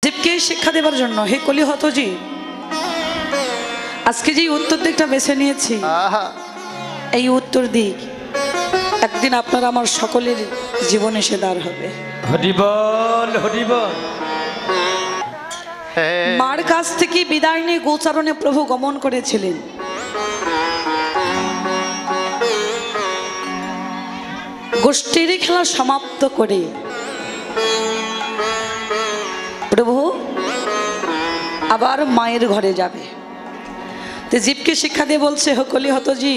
জীবকে শিক্ষা দেবার জন্য হে কলিহতজি আজকে যে উত্তর দিকটা বেছে নিয়েছি এই উত্তর দিক একদিন আপনারা আমার সকলের জীবনে এসে দাঁড় হবে। হরি বল হরি বল। মার কাছ থেকে বিদায় নিয়ে গোচারণে প্রভু গমন করেছিলেন। গোষ্ঠীর খেলা সমাপ্ত করে প্রভু আবার মায়ের ঘরে যাবে। তো জীবকে শিক্ষা দিয়ে বলছে হকলি হতজি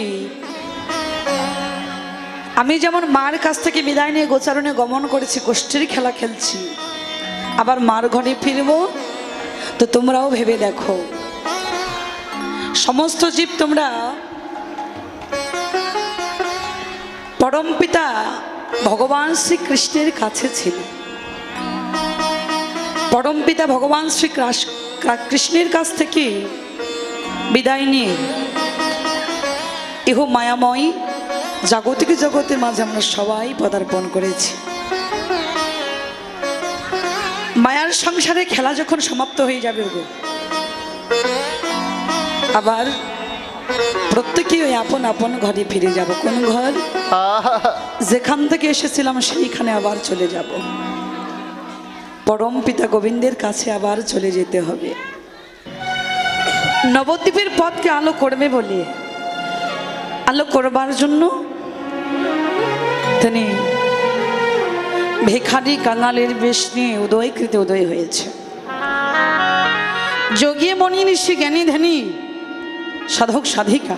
আমি যেমন মার কাছ থেকে বিদায় নিয়ে গোচারণে গমন করেছি, গোষ্ঠীর খেলা খেলছি, আবার মার ঘরে ফিরবো। তো তোমরাও ভেবে দেখো সমস্ত জীব তোমরা পরমপিতা ভগবান শ্রীকৃষ্ণের কাছে ছিল। পরমপিতা ভগবান শ্রী কৃষ্ণের কাছ থেকে বিদায় নিয়ে ইহ মায়াময় জাগতিক জগতের মাঝে আমরা সবাই পদার্পণ করেছি। মায়ার সংসারে খেলা যখন সমাপ্ত হয়ে যাবে গো আবার প্রত্যেকে ওই আপন আপন ঘরে ফিরে যাব। কোন ঘর? যেখান থেকে এসেছিলাম সেইখানে আবার চলে যাব। পরম পিতা গোবিন্দের কাছে আবার চলে যেতে হবে। নবদ্বীপের পথকে আলো করবে বলে আলো করবার জন্য তিনি ভিখারি কাঙালের বেশ নিয়ে উদয়কৃতে উদয় হয়েছে। যোগী মণি ঋষি জ্ঞানী ধ্যানী সাধক সাধিকা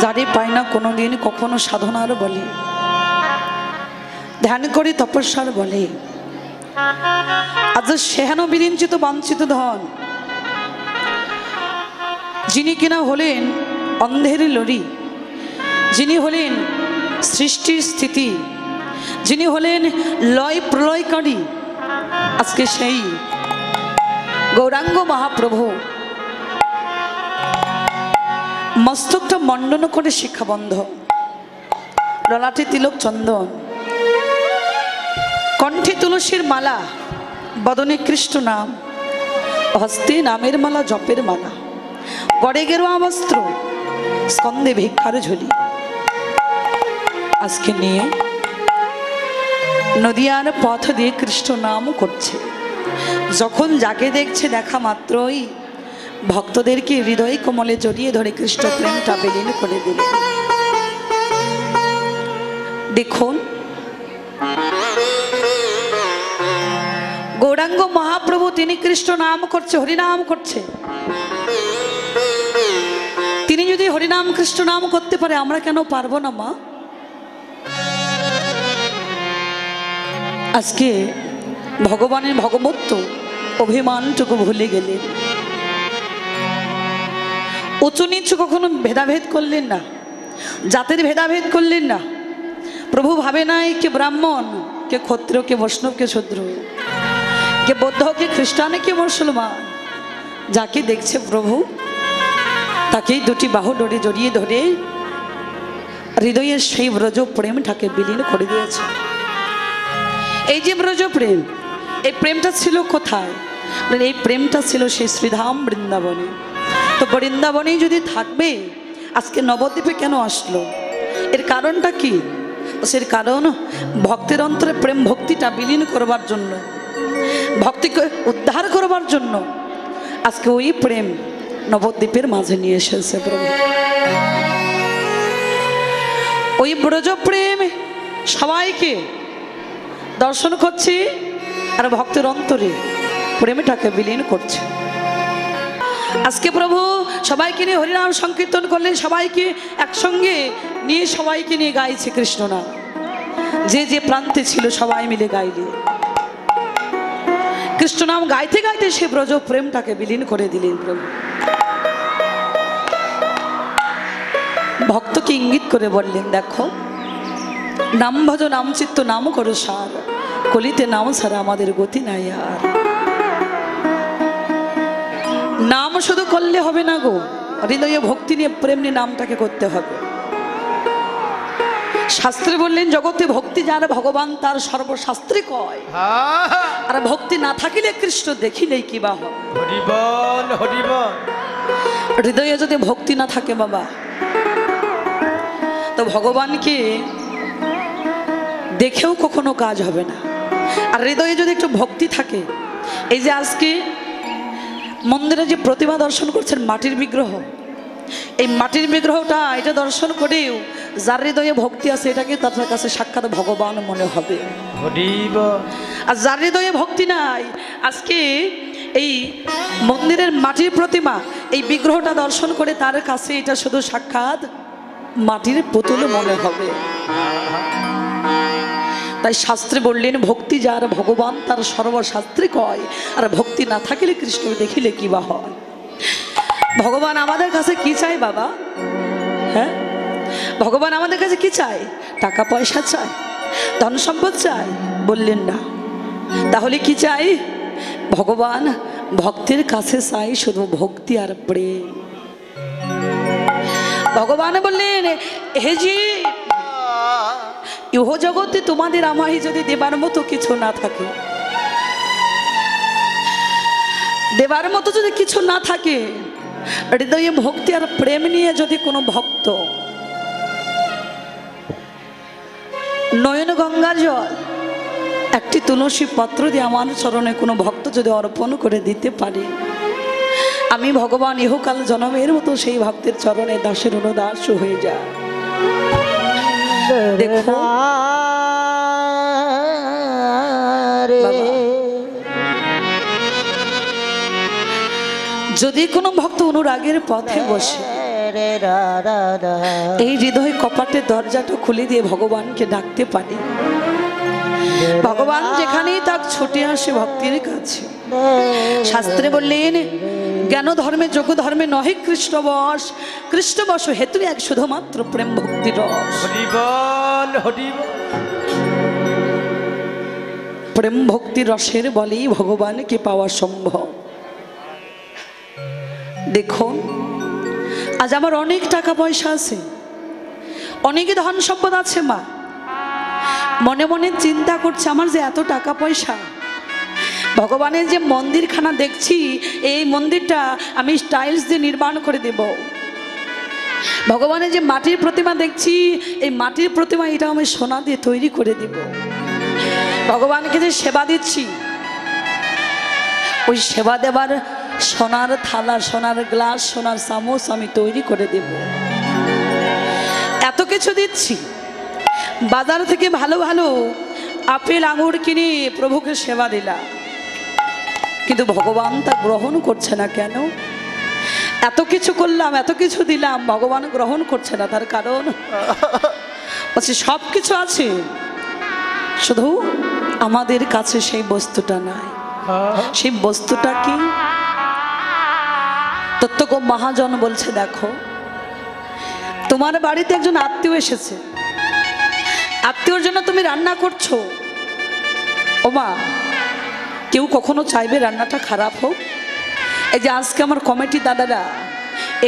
যারে পায় না কোনোদিন কখনো সাধনার বলে, ধ্যান করে তপস্যার বলে, আজ সেহানো বিরিঞ্চিত বাঞ্ছিত ধন যিনি কিনা হলেন অন্ধের লড়ি, যিনি হলেন সৃষ্টির স্থিতি, যিনি হলেন লয় প্রলয়কারী, আজকে সেই গৌরাঙ্গ মহাপ্রভু মস্তকটা মণ্ডন করে শিক্ষাবন্ধ, ললাটে তিলক চন্দন, কণ্ঠে তুলসীর মালা, বদনে কৃষ্ণ নাম, হস্তে নামের মালা, জপের মালা, গড়ে গেরুয়া বস্ত্র, স্কন্ধে ভিক্ষার ঝুলি আজকে নিয়ে নদিয়ার পথ দিয়ে কৃষ্ণ নাম করছে। যখন যাকে দেখছে দেখা মাত্রই ভক্তদেরকে হৃদয় কোমলে জড়িয়ে ধরে কৃষ্ণ প্রেমটা বিলীন করে দিলেন। দেখুন গৌরাঙ্গ মহাপ্রভু তিনি কৃষ্ণ নাম করছে, হরিনাম করছে। তিনি যদি হরিনাম কৃষ্ণ নাম করতে পারে আমরা কেন পারবো না মা? আজকে ভগবানের ভগবত্ব অভিমানটুকু ভুলে গেলেন। উঁচু নিচু কখনো ভেদাভেদ করলেন না, জাতের ভেদাভেদ করলেন না। প্রভু ভাবে নাই কে ব্রাহ্মণ, কে ক্ষত্রিয়, কে বৈষ্ণব, কে শূদ্র, কে বৌদ্ধ, কে খ্রিস্টান, কে মুসলমান। যাকে দেখছে প্রভু তাকেই দুটি বাহু ডোরে জড়িয়ে ধরে হৃদয়ের সেই ব্রজ প্রেমটাকে বিলীন করে দিয়েছে। এই যে ব্রজ প্রেম, এই প্রেমটা ছিল কোথায়? এই প্রেমটা ছিল সেই শ্রীধাম বৃন্দাবনে। তো বৃন্দাবনেই যদি থাকবে আজকে নবদ্বীপে কেন আসলো? এর কারণটা কি? এর কারণ ভক্তের অন্তরে প্রেম ভক্তিটা বিলীন করবার জন্য, ভক্তিকে উদ্ধার করবার জন্য আজকে ওই প্রেম নবদ্বীপের মাঝে নিয়ে এসেছে প্রভু। ওই ব্রজ প্রেম সবাইকে দর্শন করছি আর ভক্তের অন্তরে প্রেমটাকে বিলীন করছে। আজকে প্রভু সবাইকে নিয়ে হরিনাম সংকীর্তন করলেন, সবাইকে একসঙ্গে নিয়ে সবাইকে নিয়ে গাইছে কৃষ্ণ নাম। যে যে প্রান্তে ছিল সবাই মিলে গাইলে কৃষ্ণ নাম গাইতে গাইতে সে ব্রজ প্রেমটাকে বিলীন করে দিলেন প্রভু। ভক্তকে ইঙ্গিত করে বললেন দেখো নাম ভজ নাম চিত্ত নাম করো সার, কলিতে নাম ছাড়া আমাদের গতি নাই আর। নাম শুধু করলে হবে না গো, হৃদয়ে ভক্তি নিয়ে প্রেম নিয়ে নামটাকে করতে হবে। শাস্ত্রে বললেন জগতে ভক্তি যার ভগবান তার সর্বশাস্ত্রে কয়, আর ভক্তি না থাকিলে কৃষ্ণ দেখিলেই কি বা হয়। হরি বল হরি বল। হৃদয়ে যদি ভক্তি না থাকে বাবা, তো ভগবানকে দেখেও কখনো কাজ হবে না। আর হৃদয়ে যদি একটু ভক্তি থাকে, এই যে আজকে মন্দিরে যে প্রতিমা দর্শন করছেন মাটির বিগ্রহ, এই মাটির বিগ্রহটা এটা দর্শন করেও যার হৃদয়ে ভক্তি আছে এটাকে তার কাছে সাক্ষাৎ ভগবান মনে হবে। হরি বল। আর যার হৃদয়ে ভক্তি নাই, আজকে এই মন্দিরের মাটির প্রতিমা এই বিগ্রহটা দর্শন করে তার কাছে এটা শুধু সাক্ষাৎ মাটির পুতুল মনে হবে। তাই শাস্ত্রে বললেন ভক্তি যার ভগবান তার সর্বশাস্ত্রে কয়, আর ভক্তি না থাকিলে কৃষ্ণ দেখিলে কি বা হয়। ভগবান আমাদের কাছে কি চাই বাবা? হ্যাঁ, ভগবান আমাদের কাছে কি চাই? টাকা পয়সা চাই, ধন সম্পদ চাই? বললেন না। তাহলে কি চাই? ভগবান ভক্তের কাছে চাই শুধু ভক্তি আর প্রেম। ভগবান বললেন হে জি, ইহ জগতে তোমাদের আমায় যদি দেবার মতো কিছু না থাকে, দেবার মতো যদি কিছু না থাকে, হৃদয়ে ভক্তি আর প্রেম নিয়ে যদি কোনো ভক্ত নয়ন গঙ্গা জল একটি তুলসী পত্র দিয়ে আমার চরণে কোনো ভক্ত যদি অর্পণ করে দিতে পারে, আমি ভগবান ইহকাল জনমের মতো সেই ভক্তের চরণে দাসের অনুদাস হয়ে যায়। দেখো যদি কোনো ভক্ত অনুরাগের পথে বসে এই হৃদয় কপাটের দরজাটা খুলে দিয়ে ভগবানকে ডাকতে পারে, ভগবান যেখানেই তাক ছুটে আসে ভক্তির কাছে। শাস্ত্রে বললেন জ্ঞান ধর্মে যোগ ধর্মে নহে কৃষ্ণ বশ, কৃষ্ণ বশ হেতু এক শুধুমাত্র প্রেম ভক্তির রস। হরি বল হরি বল। প্রেম ভক্তি রসের বলেই ভগবানকে পাওয়া সম্ভব। দেখুন আজ আমার অনেক টাকা পয়সা আছে, অনেক ধন সম্পদ আছে, মা মনে মনে চিন্তা করছে আমার যে এত টাকা পয়সা, ভগবানের যে মন্দিরখানা দেখছি এই মন্দিরটা আমি টাইলস দিয়ে নির্মাণ করে দেব। ভগবানের যে মাটির প্রতিমা দেখছি এই মাটির প্রতিমা এটা আমি সোনা দিয়ে তৈরি করে দেব। ভগবানকে যে সেবা দিচ্ছি ওই সেবা দেবার সোনার থালা, সোনার গ্লাস, সোনার চামচ আমি তৈরি করে দেব। এত কিছু দিচ্ছি, বাজার থেকে ভালো ভালো আপেল আঙুর কিনে প্রভুকে সেবা দিলাম, কিন্তু ভগবান তা গ্রহণ করছে না। কেন? এত কিছু করলাম, এত কিছু দিলাম, ভগবান গ্রহণ করছে না। তার কারণ বলছে সব কিছু আছে, শুধু আমাদের কাছে সেই বস্তুটা নাই। সেই বস্তুটা কি? তত্ত্বজ্ঞ মহাজন বলছে দেখো তোমার বাড়িতে একজন আত্মীয় এসেছে, আত্মীয়র জন্য তুমি রান্না করছো, ও মা কেউ কখনো চাইবে রান্নাটা খারাপ হোক? এই যে আজকে আমার কমিটি দাদারা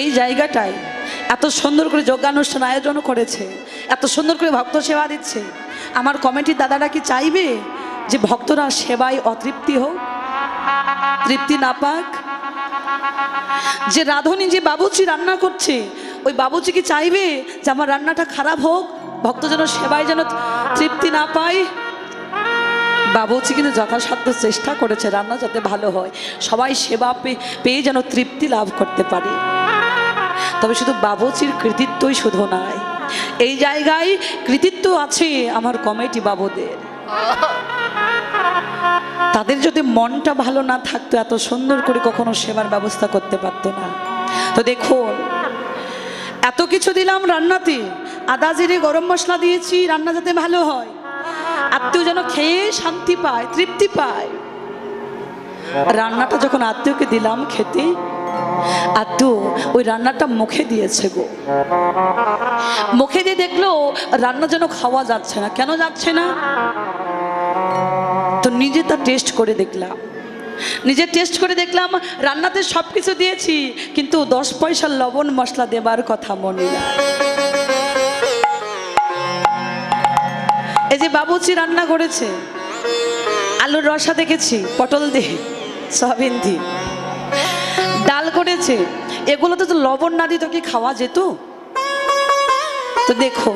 এই জায়গাটায় এত সুন্দর করে যজ্ঞানুষ্ঠান আয়োজন করেছে, এত সুন্দর করে ভক্ত সেবা দিচ্ছে, আমার কমিটির দাদারা কি চাইবে যে ভক্তরা সেবায় অতৃপ্তি হোক, তৃপ্তি না পাক? যে রাঁধুনি, যে বাবুচি রান্না করছে, ওই বাবুচি কি চাইবে যে আমার রান্নাটা খারাপ হোক, ভক্ত যেন সেবায় যেন তৃপ্তি না পায়? বাবুচি কিন্তু যথাসাধ্য চেষ্টা করেছে রান্না যাতে ভালো হয়, সবাই সেবা পেয়ে যেন তৃপ্তি লাভ করতে পারে। তবে শুধু বাবুচির কৃতিত্বই শুধু নয়, এই জায়গায় কৃতিত্ব আছে আমার কমিটি বাবুদের। তাদের যদি মনটা ভালো না থাকতো এত সুন্দর করে কখনো সেবার ব্যবস্থা করতে পারতো না। তো দেখুন এত কিছু দিলাম রান্নাতে, আদা জিরে গরম মশলা দিয়েছি রান্না যাতে ভালো হয়, আত্মীয় যেন খেয়ে শান্তি পায়, তৃপ্তি পায়। রান্নাটা যখন আত্মীয়কে দিলাম খেতে, আত্মীয় ওই রান্নাটা মুখে দিয়েছে গো, মুখে দিয়ে দেখলো রান্না যেন খাওয়া যাচ্ছে না। কেন যাচ্ছে না? তো নিজে তা টেস্ট করে দেখলাম, নিজে টেস্ট করে দেখলাম রান্নাতে সব কিছু দিয়েছি, কিন্তু 10 পয়সার লবণ মশলা দেবার কথা মনে না। এই যে বাবুচি রান্না করেছে, আলুর রসা দেখেছি, পটল দিয়ে, সয়াবিন দিয়ে ডাল করেছে, এগুলোতে তো লবণ না দিত কি খাওয়া যেত? তো দেখো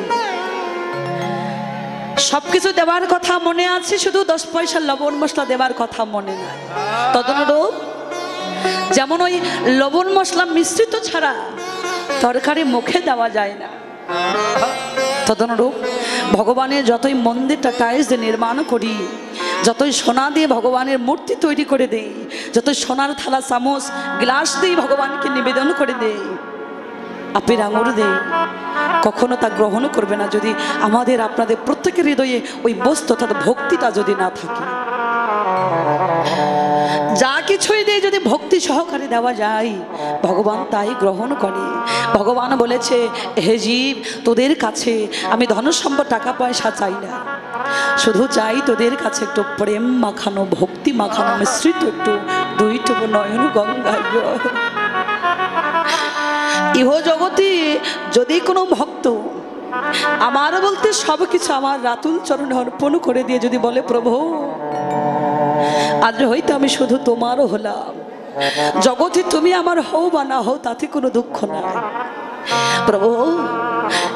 সবকিছু দেওয়ার কথা মনে আছে, শুধু 10 পয়সা লবণ মশলা দেওয়ার কথা মনে নাই। তদনুরূপ যেমন ওই লবণ মশলা মিশ্রিত ছাড়া তরকারি মুখে দেওয়া যায় না, তদনুরূপ ভগবানের যতই মন্দিরটা টাইলস দিয়ে নির্মাণ করি, যতই সোনা দিয়ে ভগবানের মূর্তি তৈরি করে দেই, যতই সোনার থালা চামচ গ্লাস দিয়ে ভগবানকে নিবেদন করে দেই, আপের আঙুর দেই, কখনো তা গ্রহণ করবে না যদি আমাদের আপনাদের প্রত্যেকের হৃদয়ে ওই বস্তু অর্থাৎ ভক্তিটা যদি না থাকে। যা কিছুই দিয়ে যদি ভক্তি সহকারে দেওয়া যায় ভগবান তাই গ্রহণ করে। ভগবান বলেছে, হে জীব, তোদের কাছে আমি ধন সম্পদ টাকা পয়সা চাই না, শুধু চাই তোদের কাছে একটু প্রেম মাখানো ভক্তি মাখানো মিশ্রিত একটু দুইটুকু নয়ন গঙ্গা জল। ইহ জগতে যদি কোনো ভক্ত আমার বলতে সব কিছু আমার রাতুল চরণে অর্পণ করে দিয়ে যদি বলে, প্রভু আজ হইতে আমি শুধু তোমারও হলাম, জগতে তুমি আমার হও বা না হও তাতে কোনো দুঃখ নাই, প্রভু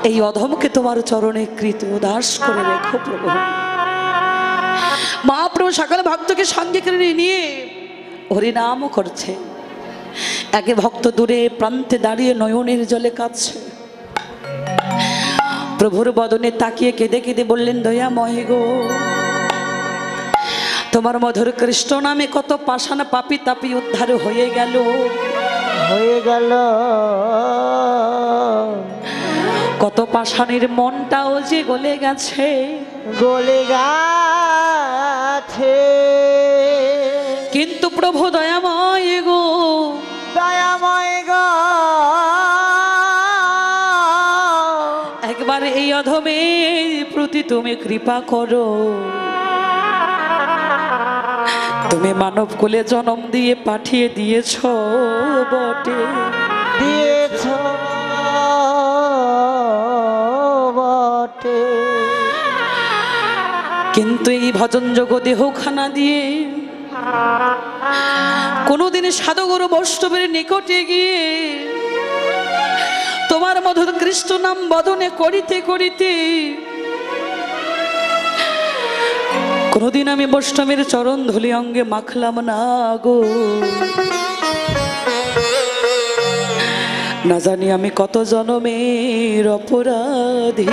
এই অধমকে তোমার চরণে কৃত দাস করে রেখো প্রভু। মহাপ্রভু সকল ভক্তকে সঙ্গে করে নিয়ে হরিনাম করছে। একে ভক্ত দূরে প্রান্তে দাঁড়িয়ে নয়নের জলে কাঁদছে, প্রভুর বদনে তাকিয়ে কেঁদে কেঁদে বললেন, দয়াময় গো, তোমার মধুর কৃষ্ণ নামে কত পাষাণ পাপী তাপী উদ্ধার হয়ে গেল, কত পাষাণের মনটাও যে গলে গেছে, কিন্তু প্রভু দয়াময় গো, একবার এই অধমের প্রতি তুমি কৃপা করো। তুমি মানব কুলে জন্ম দিয়ে পাঠিয়ে দিয়েছ বটে, কিন্তু এই ভজন যোগ দেহখানা দিয়ে কোনোদিন সাধুগুরু বৈষ্ণবের নিকটে গিয়ে তোমার মধুর কৃষ্ণ নাম বদনে করিতে করিতে কোনোদিন আমি বৈষ্ণবের চরণ ধুলি অঙ্গে মাখলাম না গো। না জানি আমি কত জনমের অপরাধী,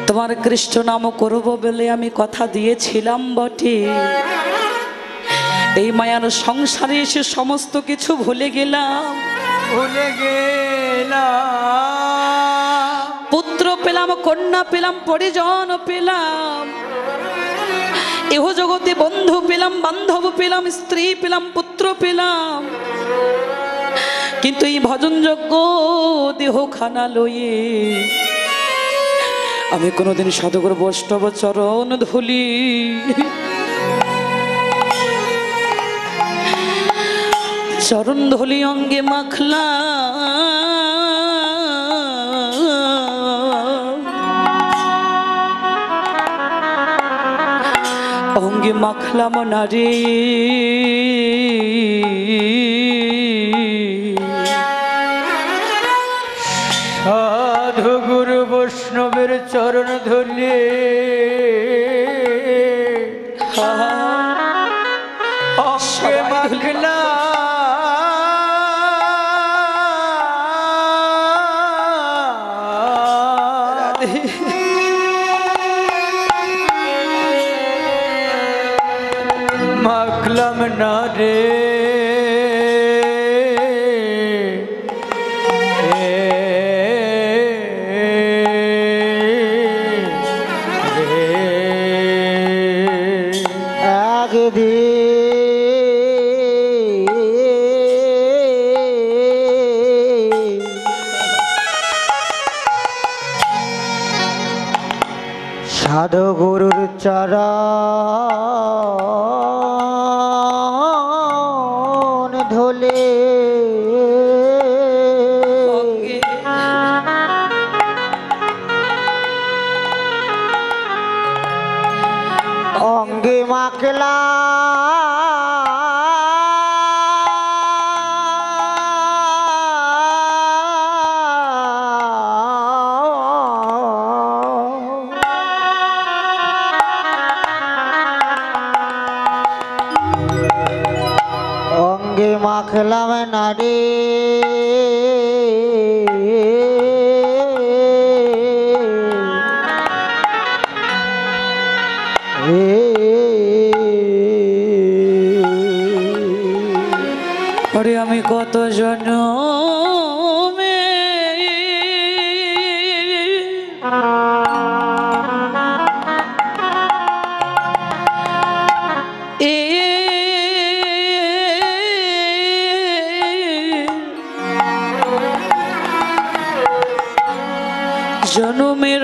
তোমার কৃষ্ণ নাম করব বলে আমি কথা দিয়েছিলাম বটে, এই মায়ার সংসারে এসে সমস্ত কিছু ভুলে গেলাম, পুত্র পেলাম, কন্যা পেলাম, পরিজন পেলাম, এহ জগতে বন্ধু পেলাম, বান্ধব পেলাম, স্ত্রী পেলাম, পুত্র পেলাম, কিন্তু এই ভজনযোগ্য দেহখানা লয়ে আমি কোনোদিন সাধুগুরু বৈষ্ণব চরণ ধুলি চরণ ধুলি অঙ্গে মাখলা, অঙ্গে মাখলাম না রে, সাধু গুরু বৈষ্ণবের চরণ ধরলে অঙ্গে মাখলা, মাখলাম না রে, সাধু গুরুর চরণ ধুলে মাখলা অঙ্গে মাখলাম নারী ওরে আমি কত জনমে জনমের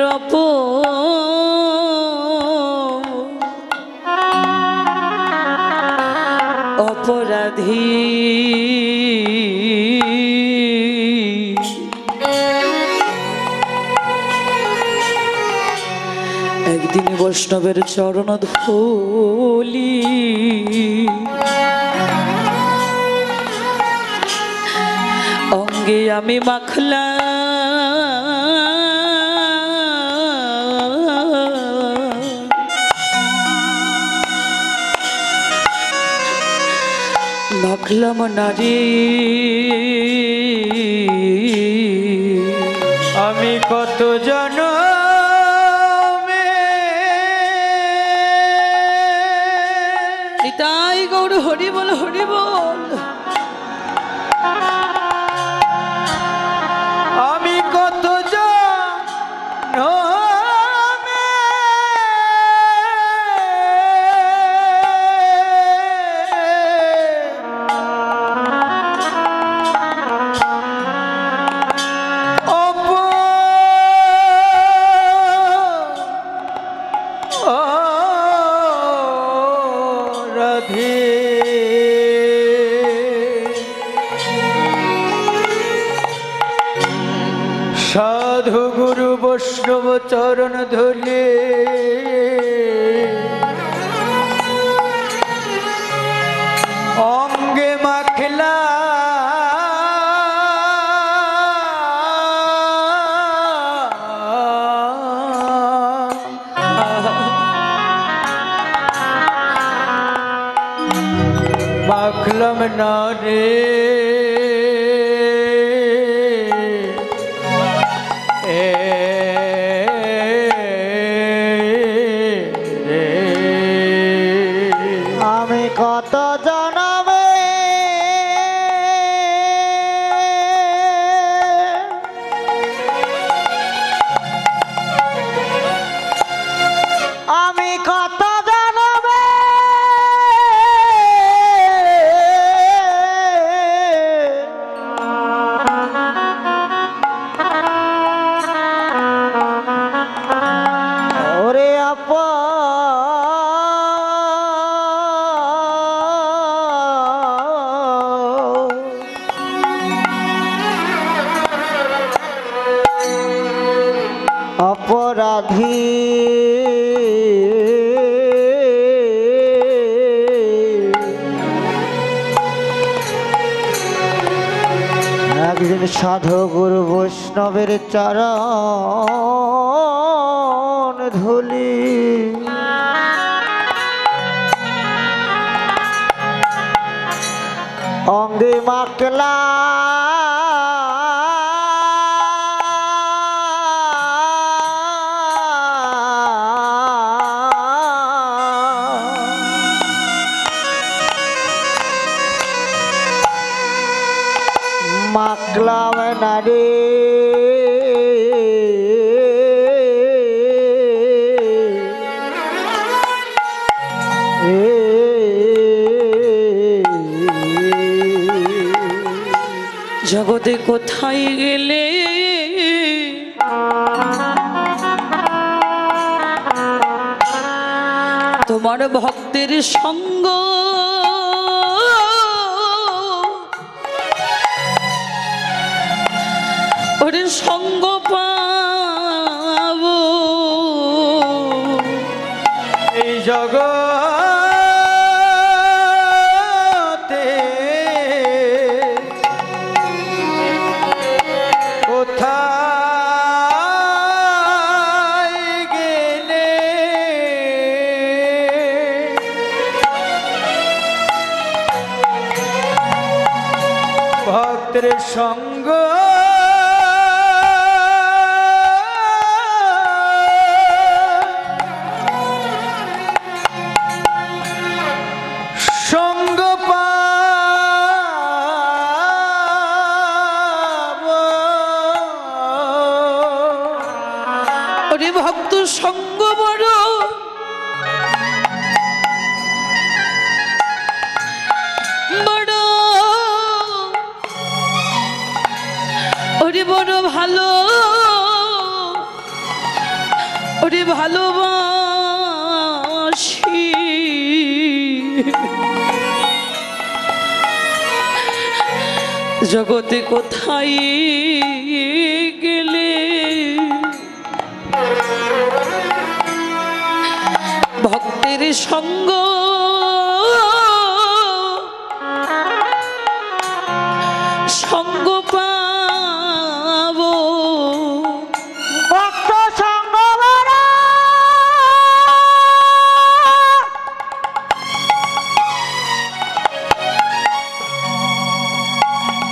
অপরাধী একদিন বৈষ্ণবের চরণ ধুলি অঙ্গে আমি মাখলাম নারী আমি কত জনমে নিতাই গৌর হরি বল হরি বল। আমি কত জনমে অপরাধী সাধু গুরু বৈষ্ণব চরণ ধুলি অঙ্গে মাখলা মাখলাম না রে আমি কত জনমে আমি কত জনমে ওরে আপা অপরাধী একদিন সাধু গুরু বৈষ্ণবের চরণ ধুলি অঙ্গে মাখলা মাখলাম নারী জগতে কোথায় গেলে তোমার ভক্তের সঙ্গ ওরে সঙ্গ পাবো এই জগৎ ভক্তের সঙ্গ সঙ্গ পাবো। ওরে ভক্ত সঙ্গ বড় বড়, ওরে বড় ভালো, ওরে ভালোবাসি। জগতে কোথায় গেলে ভক্তের সঙ্গ সঙ্গ পাবো। ভক্ত সঙ্গ বড়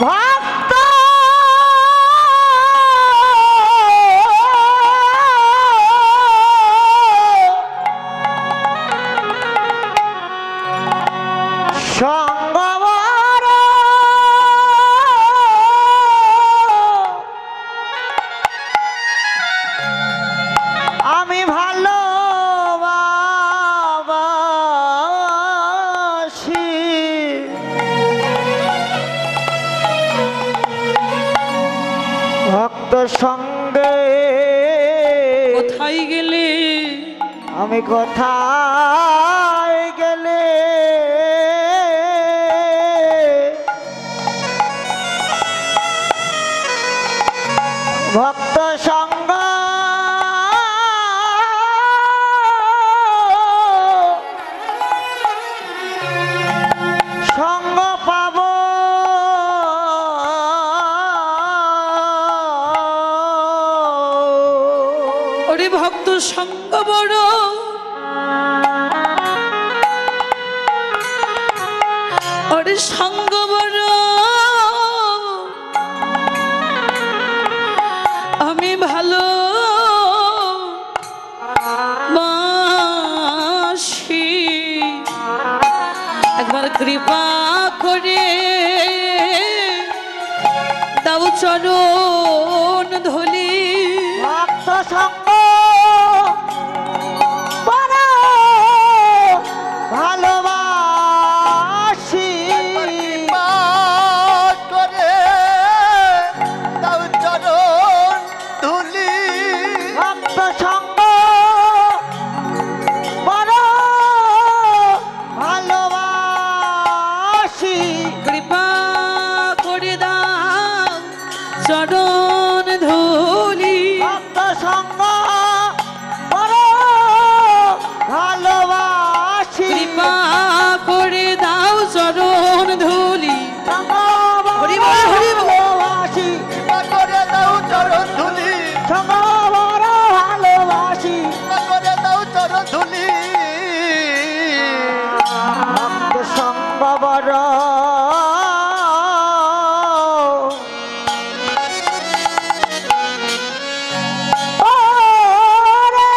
ভক্ত সঙ্গ বড় আমি ভালোবাসি। ভক্ত সঙ্গে কোথায় গেলে আমি কোথায় গেলে ভক্ত সঙ্গ সঙ্গ পাব। ওরে ভক্ত সঙ্গ বড় ওরে সঙ্গ বড়, আমি ভালো বাসি। একবার কৃপা করে দাও চরণ ধুলি। ভক্ত সঙ্গ বড় ভালোবাসি। ভক্ত সঙ্গ বড় ভালোবাসি। কৃপা করে দাও চরণ ধুলি। ভক্ত সঙ্গ বড় ভালোবাসি। কৃপা করে দাও চরণ ধুলি। সঙ্গ হরি বড় বল, হরি বল। ভালোবাসি। সঙ্গ বড় ভালোবাসি। ভক্ত সঙ্গ বড় ওরে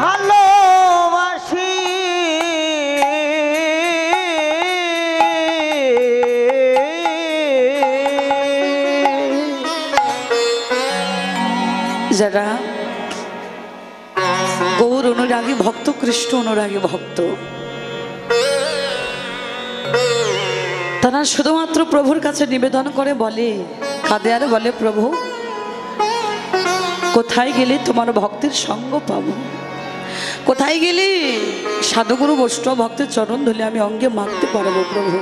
ভালোবাসি। যারা গৌর অনুরাগী ভক্ত, কৃষ্ণ অনুরাগী ভক্ত, তারা শুধুমাত্র প্রভুর কাছে নিবেদন করে বলে, কাঁদে আর বলে, প্রভু কোথায় গেলে তোমার ভক্তের সঙ্গ পাবো? কোথায় গেলে সাধুগুরু বৈষ্ণব ভক্তের চরণ ধরে আমি অঙ্গে মাখতে পারবো প্রভু?